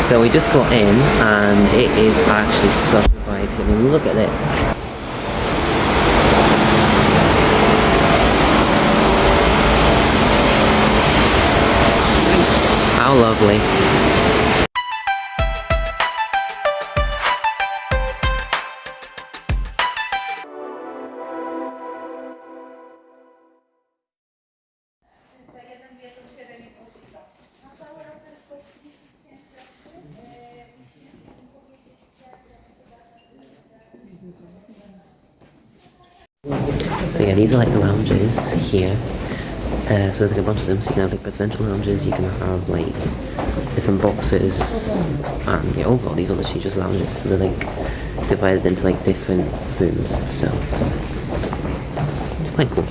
So we just got in and it is actually such a vibe. I mean, look at this. How lovely. So yeah, these are like the lounges here. So there's like a bunch of them. So you can have like presidential lounges, you can have like different boxes, and yeah, overall these are literally just lounges. So they're like divided into like different rooms. So it's quite cool.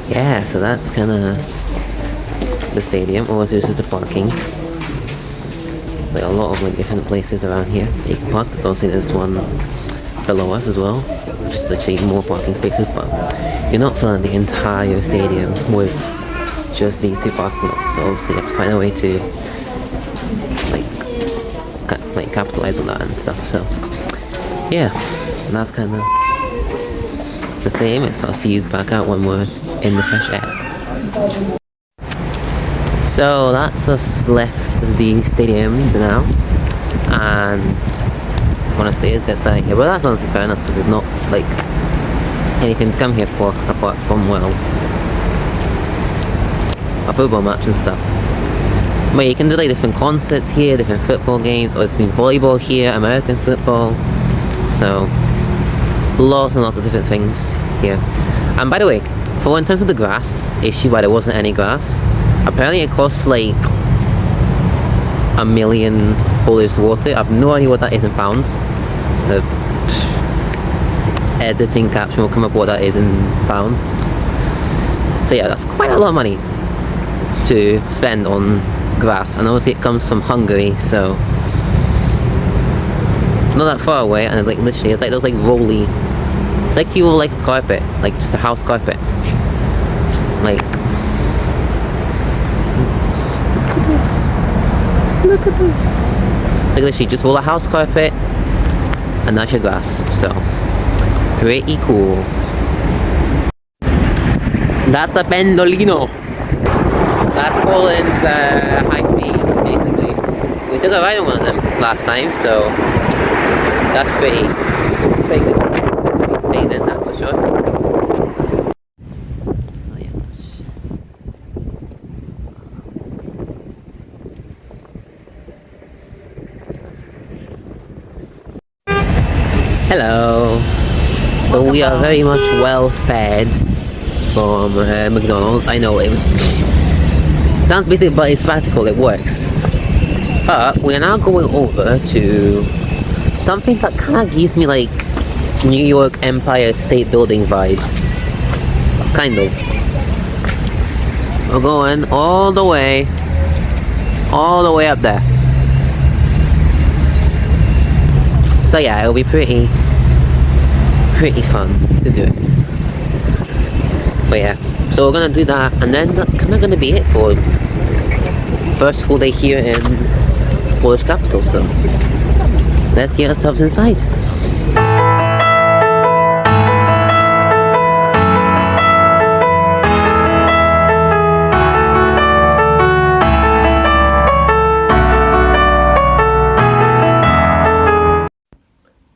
Yeah, so that's kind of the stadium. Obviously, this is the parking. There's like a lot of like different places around here that you can park. There's also this one below us as well, which is literally more parking spaces. But you're not filling the entire stadium with just these two parking lots. So obviously, you have to find a way to like capitalize on that and stuff. So yeah, and that's kind of the same. It sort of sees back out when we're in the fresh air. So that's us left the stadium now, and honestly it's dead silent here, but that's honestly fair enough because there's not like anything to come here for apart from, well, a football match and stuff. But you can do like different concerts here, different football games, or it's been volleyball here, American football, so lots and lots of different things here. And by the way, for in terms of the grass issue, why there wasn't any grass, apparently it costs like $1 million to water. I have no idea what that is in pounds. The editing caption will come up what that is in pounds. So yeah, that's quite a lot of money to spend on grass, and obviously it comes from Hungary, so not that far away. And like literally, it's like those like rolly. It's like you will like a carpet, like just a house carpet. Like, look at this. Look at this. It's like literally just roll a house carpet, and that's your grass. So pretty cool. That's a pendolino. That's Poland's high speed, basically. We took a ride on one of them last time, so that's pretty good. It's fading, that's for sure. So yeah. Hello. So we are very much well fed from McDonald's. I know it's sounds basic, but it's practical, it works. But we are now going over to something that kind of gives me like New York Empire State Building vibes. Kind of. We're going all the way up there. So yeah, it'll be pretty fun to do it. But yeah, so we're gonna do that, and then that's kind of gonna be it for first full day here in Polish capital. So let's get ourselves inside.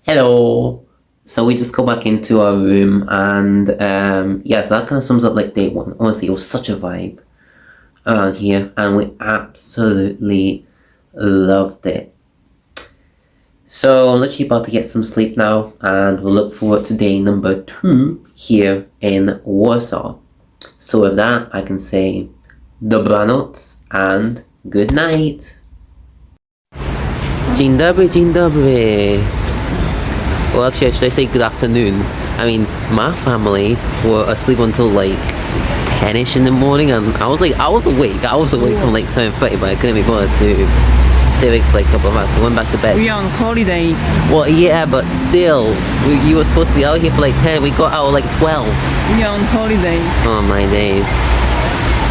Hello. So we just go back into our room, and yeah, so that kind of sums up like day one. Honestly, it was such a vibe around here, and we absolutely loved it. So I'm literally about to get some sleep now, and we'll look forward to day number 2 here in Warsaw. So with that, I can say dobranoc and good night. Dzień dobry, dzień dobry. Well, actually, should I say good afternoon? I mean, my family were asleep until like 10ish in the morning, and I was awake. I was awake from like 7:30, but I couldn't be bothered to stay awake for like a couple of hours, so I went back to bed. We are on holiday. Well, yeah, but still, you were supposed to be out here for like 10. We got out at like 12. We are on holiday. Oh my days.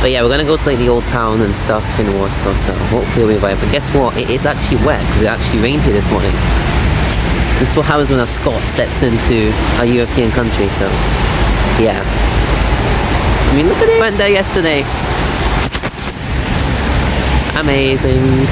But yeah, we're gonna go to like the old town and stuff in Warsaw, so hopefully we'll be right. But guess what? It is actually wet because it actually rained here this morning. This is what happens when a Scot steps into a European country, so yeah. I mean, look at it. Went there yesterday. Amazing.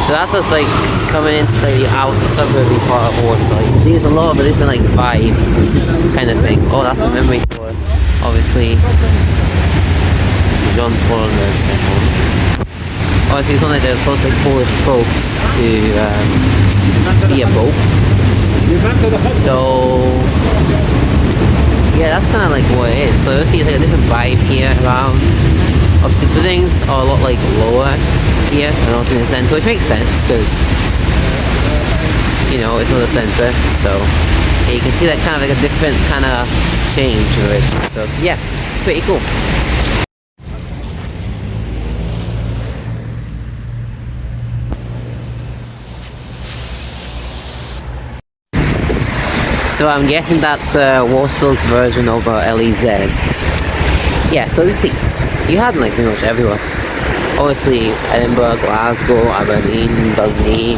So that's what's like coming into the outer suburban part of Warsaw. You can see there's a lot of a different like vibe kind of thing. Oh, that's a memory for obviously John Paul II. Obviously he's one of the first like Polish popes to be a pope. So yeah, that's kind of like what it is. So you'll see it's like a different vibe here around. Obviously buildings are a lot like lower here and not in the centre, which makes sense because you know it's not the centre, so yeah, you can see that kind of like a different kind of change to it. So yeah, pretty cool. So I'm guessing that's Warsaw's version of LEZ. Yeah, so this thing you had like pretty much everywhere. Obviously Edinburgh, Glasgow, Aberdeen, Dundee.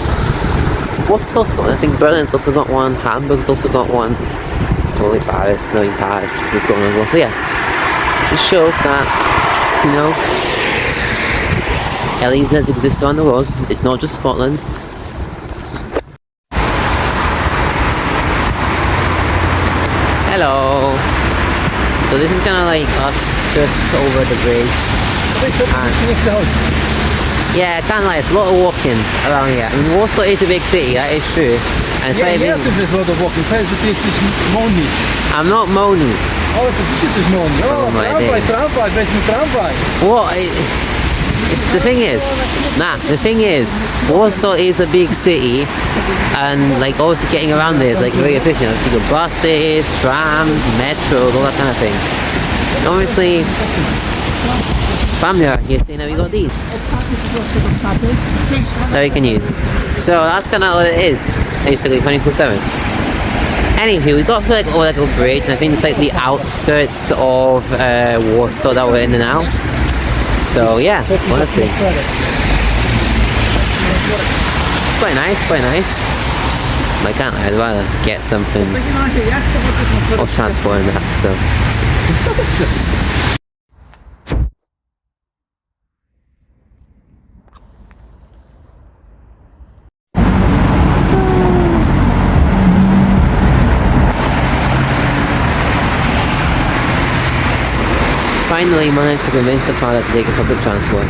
What's also got one? I think Berlin's also got one, Hamburg's also got one. Probably Paris, knowing Paris is going on well. So yeah, it shows that, you know, LEZs exist around the world. It's not just Scotland. Hello. So this is kind of like us just over the bridge. Yeah, kind of like it's a lot of walking around here. I mean, Warsaw is a big city, that is true. And it's very big. There's a lot of walking. Money. I'm not moaning. Oh, this is money. Oh my tramway, days. tramway, basement tramway. What? The thing is, Warsaw is a big city, and like obviously getting around there is like very efficient. Obviously, you got buses, trams, metros, all that kind of thing. And obviously, family are here, so now we got these that we can use. So that's kind of what it is, basically 24/7. Anywho, we got through like over like a bridge, and I think it's like the outskirts of Warsaw that we're in now. So yeah, honestly, quite nice. But I can't. I'd rather get something of transport in that. So. finally managed to convince the father to take a public transport.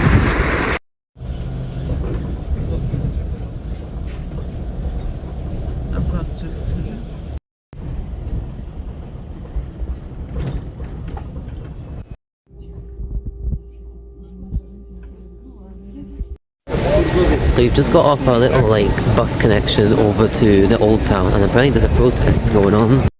So you've just got off our little like bus connection over to the old town, and apparently there's a protest going on.